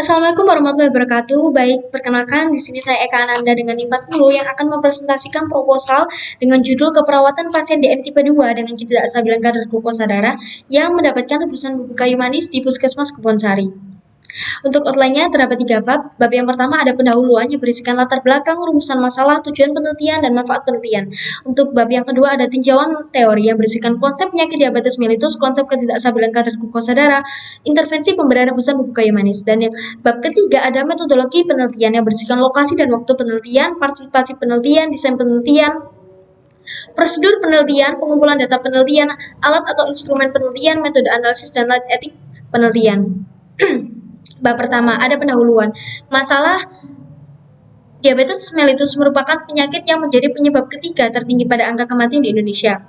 Assalamualaikum warahmatullahi wabarakatuh. Baik, perkenalkan di sini saya Eka Ananda dengan NIM 40 yang akan mempresentasikan proposal dengan judul keperawatan pasien DM tipe 2 dengan ketidakstabilan kadar glukosa darah yang mendapatkan rebusan bubuk kayu manis di Puskesmas Kebonsari. Untuk outline-nya terdapat 3 bab. Bab yang pertama ada pendahuluan yang berisikan latar belakang, rumusan masalah, tujuan penelitian, dan manfaat penelitian. Untuk bab yang kedua ada tinjauan teori yang berisikan konsep penyakit diabetes mellitus, konsep ketidakstabilan kadar glukosa darah, intervensi pemberian rebusan bubuk kayu manis. Dan yang bab ketiga ada metodologi penelitian yang berisikan lokasi dan waktu penelitian, partisipasi penelitian, desain penelitian, prosedur penelitian, pengumpulan data penelitian, alat atau instrumen penelitian, metode analisis, dan etik penelitian. Bab pertama, ada pendahuluan. Masalah diabetes mellitus merupakan penyakit yang menjadi penyebab ketiga tertinggi pada angka kematian di Indonesia.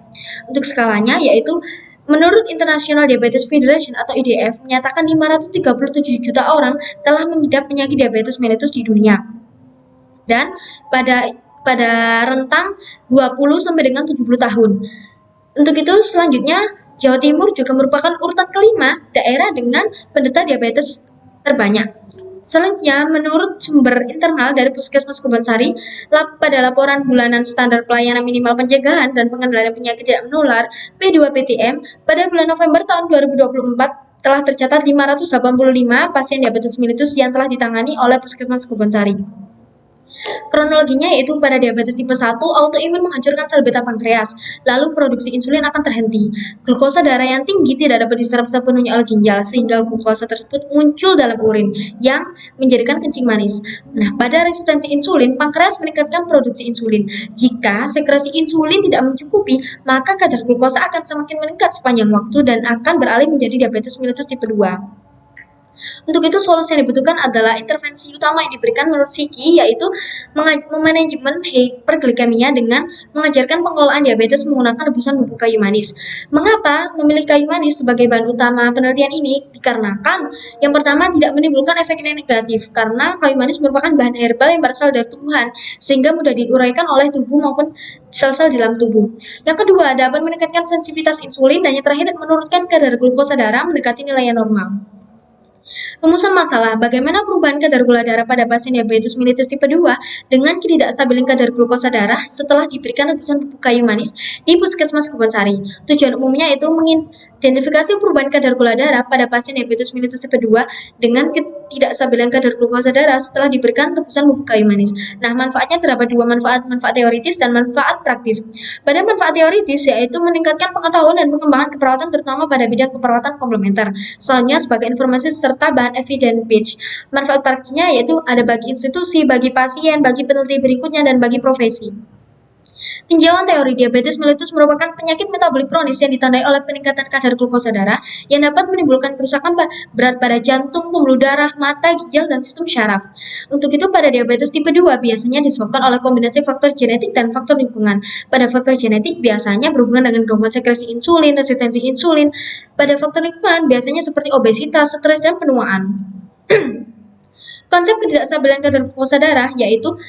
Untuk skalanya, yaitu menurut International Diabetes Federation atau IDF, menyatakan 537 juta orang telah mengidap penyakit diabetes mellitus di dunia. Dan pada rentang 20 sampai dengan 70 tahun. Untuk itu, selanjutnya Jawa Timur juga merupakan urutan kelima daerah dengan penderita diabetes terbanyak. Selanjutnya, menurut sumber internal dari Puskesmas Kebonsari, pada laporan bulanan standar pelayanan minimal pencegahan dan pengendalian penyakit tidak menular P2PTM pada bulan November tahun 2024 telah tercatat 585 pasien diabetes mellitus yang telah ditangani oleh Puskesmas Kebonsari. Kronologinya yaitu pada diabetes tipe 1, autoimun menghancurkan sel beta pankreas, lalu produksi insulin akan terhenti. Glukosa darah yang tinggi tidak dapat diserap sepenuhnya oleh ginjal, sehingga glukosa tersebut muncul dalam urin yang menjadikan kencing manis. Nah, pada resistensi insulin, pankreas meningkatkan produksi insulin. Jika sekresi insulin tidak mencukupi, maka kadar glukosa akan semakin meningkat sepanjang waktu dan akan beralih menjadi diabetes mellitus tipe 2. Untuk itu, solusi yang dibutuhkan adalah intervensi utama yang diberikan menurut Siki, yaitu memanajemen hiperglikemia dengan mengajarkan pengelolaan diabetes menggunakan rebusan bubuk kayu manis. Mengapa memilih kayu manis sebagai bahan utama penelitian ini? Dikarenakan yang pertama tidak menimbulkan efek negatif, karena kayu manis merupakan bahan herbal yang berasal dari tumbuhan, sehingga mudah diuraikan oleh tubuh maupun sel-sel di dalam tubuh. Yang kedua, dapat meningkatkan sensitivitas insulin, dan yang terakhir menurunkan kadar glukosa darah mendekati nilai yang normal. Rumusan masalah, bagaimana perubahan kadar gula darah pada pasien diabetes mellitus tipe 2 dengan ketidakstabilan kadar glukosa darah setelah diberikan rebusan bubuk kayu manis di Puskesmas Kebonsari. Tujuan umumnya itu mengidentifikasi perubahan kadar gula darah pada pasien diabetes mellitus tipe 2 dengan ketidakstabilan kadar glukosa darah setelah diberikan rebusan bubuk kayu manis. Nah, manfaatnya terdapat dua manfaat teoritis dan manfaat praktis. Pada manfaat teoritis yaitu meningkatkan pengetahuan dan pengembangan keperawatan terutama pada bidang keperawatan komplementer. Selanjutnya sebagai informasi serta bahan evidence-based. Manfaat praktisnya yaitu ada bagi institusi, bagi pasien, bagi peneliti berikutnya, dan bagi profesi. Tinjauan teori diabetes mellitus merupakan penyakit metabolik kronis yang ditandai oleh peningkatan kadar glukosa darah yang dapat menimbulkan kerusakan berat pada jantung, pembuluh darah, mata, ginjal, dan sistem syaraf. Untuk itu, pada diabetes tipe 2 biasanya disebabkan oleh kombinasi faktor genetik dan faktor lingkungan. Pada faktor genetik biasanya berhubungan dengan gangguan sekresi insulin, resistensi insulin. Pada faktor lingkungan biasanya seperti obesitas, stres, dan penuaan. Konsep ketidakstabilan kadar glukosa darah yaitu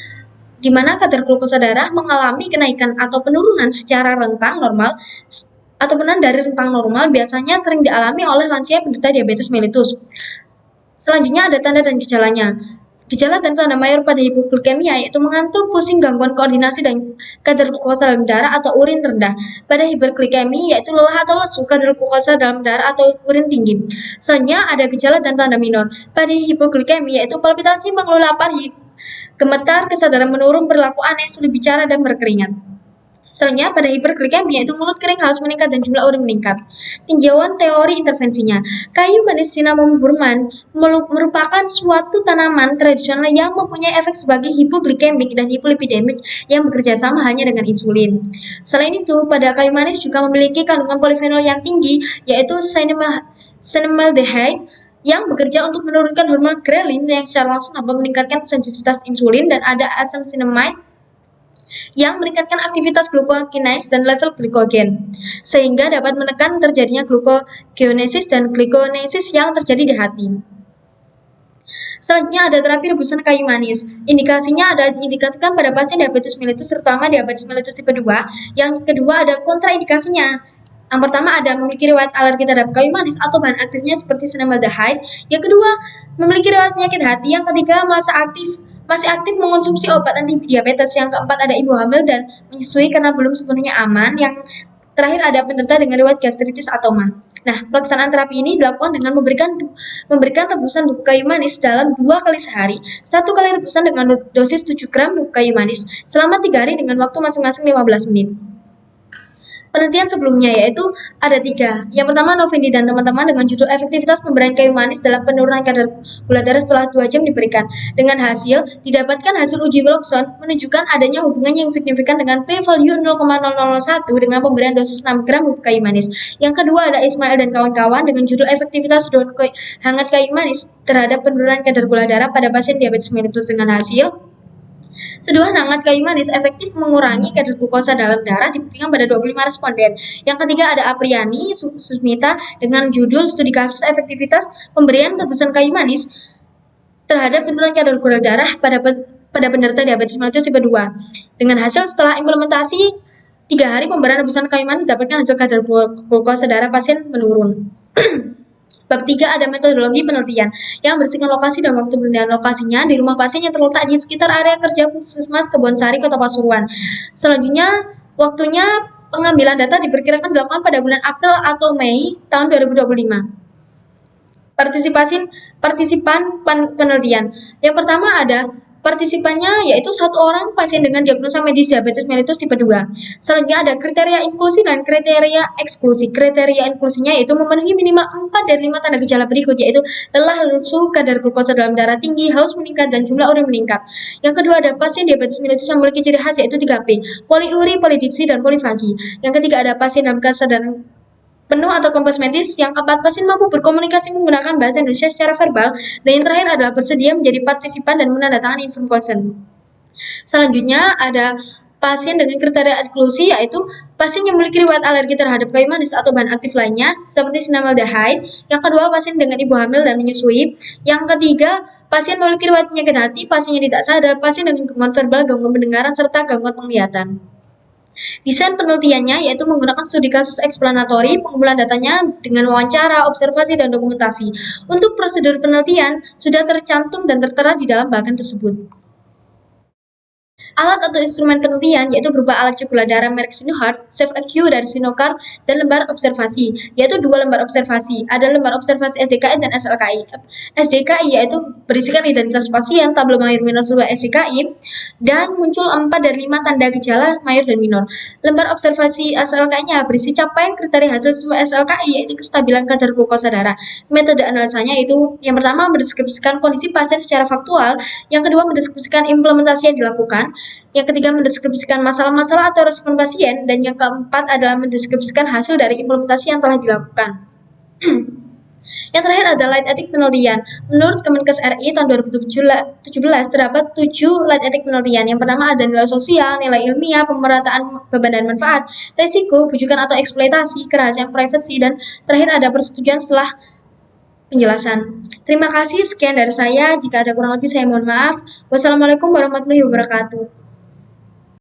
di mana kadar glukosa darah mengalami kenaikan atau penurunan secara rentang normal atau penurunan dari rentang normal biasanya sering dialami oleh lansia penderita diabetes mellitus. Selanjutnya ada tanda dan gejalanya. Gejala dan tanda mayor pada hipoglikemia yaitu mengantuk, pusing, gangguan koordinasi, dan kadar glukosa dalam darah atau urin rendah. Pada hiperglikemi yaitu lelah atau lesu, kadar glukosa dalam darah atau urin tinggi. Selanjutnya ada gejala dan tanda minor. Pada hipoglikemi yaitu palpitasi, mengeluh lapar, gemetar, kesadaran menurun, perilaku aneh, sulit bicara, dan berkeringat. Selanjutnya pada hiperglikemi yaitu mulut kering, haus meningkat, dan jumlah urin meningkat. Tinjauan teori intervensinya. Kayu manis cinnamon burman merupakan suatu tanaman tradisional yang mempunyai efek sebagai hipoglikemik dan hipolipidemik yang bekerja sama halnya dengan insulin. Selain itu, pada kayu manis juga memiliki kandungan polifenol yang tinggi yaitu cinnamaldehyde yang bekerja untuk menurunkan hormon ghrelin yang secara langsung dapat meningkatkan sensitivitas insulin, dan ada asam cinnamide yang meningkatkan aktivitas glucokinase dan level glikogen, sehingga dapat menekan terjadinya glucogenesis dan glikonesis yang terjadi di hati. Selanjutnya ada terapi rebusan kayu manis. Indikasinya ada diindikasikan pada pasien diabetes mellitus, terutama diabetes mellitus tipe 2. Yang kedua ada kontraindikasinya. Yang pertama ada memiliki riwayat alergi terhadap kayu manis atau bahan aktifnya seperti cinnamaldehyde. Yang kedua, memiliki riwayat penyakit hati. Yang ketiga, masih aktif mengonsumsi obat anti diabetes. Yang keempat ada ibu hamil dan menyusui karena belum sepenuhnya aman. Yang terakhir ada penderita dengan riwayat gastritis atau mah. Nah, pelaksanaan terapi ini dilakukan dengan memberikan rebusan bubuk kayu manis dalam 2 kali sehari. 1 kali rebusan dengan dosis 7 gram bubuk kayu manis selama 3 hari dengan waktu masing-masing 15 menit. Penelitian sebelumnya yaitu ada 3. Yang pertama, Novindi dan teman-teman dengan judul efektivitas pemberian kayu manis dalam penurunan kadar gula darah setelah 2 jam diberikan. Dengan hasil, didapatkan hasil uji Wilson menunjukkan adanya hubungan yang signifikan dengan p-value 0,0001 dengan pemberian dosis 6 gram bubuk kayu manis. Yang kedua ada Ismail dan kawan-kawan dengan judul efektivitas daun hangat kayu manis terhadap penurunan kadar gula darah pada pasien diabetes mellitus dengan hasil seduhan hangat kayu manis efektif mengurangi kadar glukosa dalam darah dibuktikan pada 25 responden. Yang ketiga ada Apriani Susmita dengan judul studi kasus efektivitas pemberian rebusan kayu manis terhadap penurunan kadar gula darah pada penderita diabetes mellitus tipe 2. Dengan hasil setelah implementasi 3 hari pemberian rebusan kayu manis dapatkan hasil kadar glukosa darah pasien menurun. Bab 3 ada metodologi penelitian yang bersihkan lokasi dan waktu penelitian lokasinya di rumah pasien yang terletak di sekitar area kerja Puskesmas Kebonsari, Kota Pasuruan. Selanjutnya, waktunya pengambilan data diperkirakan dilakukan pada bulan April atau Mei tahun 2025. Partisipan penelitian. Yang pertama ada partisipannya yaitu 1 orang pasien dengan diagnosa medis diabetes mellitus tipe 2. Selanjutnya ada kriteria inklusi dan kriteria eksklusi. Kriteria inklusinya yaitu memenuhi minimal 4 dari 5 tanda gejala berikut yaitu lelah, lesu, kadar glukosa dalam darah tinggi, haus meningkat, dan jumlah urin meningkat. Yang kedua ada pasien diabetes mellitus yang memiliki ciri khas yaitu 3P, poliuri, polidipsi, dan polifagi. Yang ketiga ada pasien dalam kesadaran penuh atau kompos medis. Yang keempat, pasien mampu berkomunikasi menggunakan bahasa Indonesia secara verbal. Dan yang terakhir adalah bersedia menjadi partisipan dan menandatangani informed consent. Selanjutnya ada pasien dengan kriteria eksklusi yaitu pasien yang memiliki riwayat alergi terhadap kayu manis atau bahan aktif lainnya seperti cinnamaldehyde. Yang kedua, pasien dengan ibu hamil dan menyusui. Yang ketiga, pasien memiliki riwayat penyakit hati, pasien yang tidak sadar, pasien dengan gangguan verbal, gangguan pendengaran, serta gangguan penglihatan. Desain penelitiannya yaitu menggunakan studi kasus eksplanatori, pengumpulan datanya dengan wawancara, observasi, dan dokumentasi. Untuk prosedur penelitian sudah tercantum dan tertera di dalam bagan tersebut. Alat atau instrumen penelitian yaitu berupa alat cek gula darah merek Sinohart, SafeIQ dari Sinokar, dan lembar observasi, yaitu 2 lembar observasi. Ada lembar observasi SDKI dan SLKI. SDKI yaitu berisikan identitas pasien, tabel mayor minor sebuah SDKI, dan muncul 4 dari 5 tanda gejala mayor dan minor. Lembar observasi SLKI-nya berisi capaian kriteria hasil sesuai SLKI yaitu kestabilan kadar glukosa darah. Metode analisanya itu yang pertama mendeskripsikan kondisi pasien secara faktual, yang kedua mendeskripsikan implementasi yang dilakukan, yang ketiga mendeskripsikan masalah-masalah atau respon pasien, dan yang keempat adalah mendeskripsikan hasil dari implementasi yang telah dilakukan. Yang terakhir adalah light etik penelitian. Menurut Kemenkes RI tahun 2017 terdapat 7 light etik penelitian. Yang pertama ada nilai sosial, nilai ilmiah, pemerataan beban dan manfaat, resiko, bujukan atau eksploitasi, kerahasiaan privasi, dan terakhir ada persetujuan setelah penjelasan. Terima kasih, sekian dari saya. Jika ada kurang lebih saya mohon maaf. Wassalamualaikum warahmatullahi wabarakatuh.